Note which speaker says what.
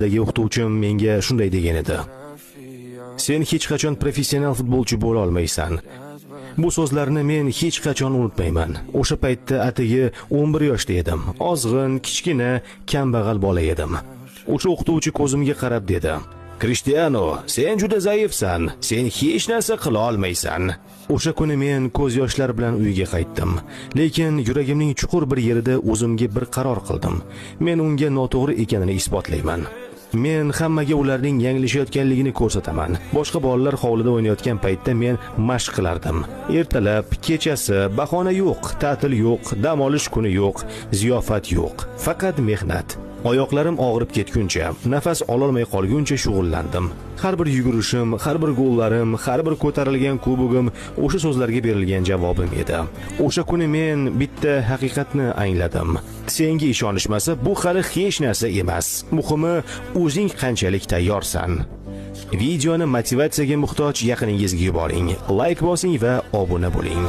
Speaker 1: Dagi o'qituvchim menga shunday degan edi. Sen hech qachon professional futbolchi bo'la olmaysan. Bu so'zlarni men hech qachon unutmayman. O'sha paytda atigi 11 yoshda edim. Ozg'in, kichkina, kambag'al bola edim. O'sha o'qituvchi ko'zimga qarab dedi: "Cristiano, sen juda zaifsan. Sen hech narsa qila olmaysan." O'sha kuni men ko'z yoshlar bilan uyga qaytdim. Lekin yuragimning chuqur bir yerida o'zimga bir qaror qildim. Men unga noto'g'ri ekanini isbotlayman. Men hammaga ularning yanglishayotganligini ko'rsataman. Boshqa bolalar hovlida o'ynayotgan paytda men mashq qilardim. Ertalab, kechasi, bahona yo'q, ta'til yo'q, dam olish kuni yo'q, ziyofat yo'q. Faqat mehnat. Oyoqlarim og'rib ketguncha, nafas ololmay qolguncha shug'ullandim. Har bir yugurishim, har bir gollarim, har bir ko'tarilgan kubogim o'sha so'zlarga berilgan javobim edi. O'sha kuni men bitta haqiqatni angladim. Senga ishonishmasa, bu hali hech narsa emas. Muhimi, o'zing qanchalik tayyorsan. Videoni motivatsiyaga muhtoj yaqiningizga yuboring, like bosing va obuna bo'ling.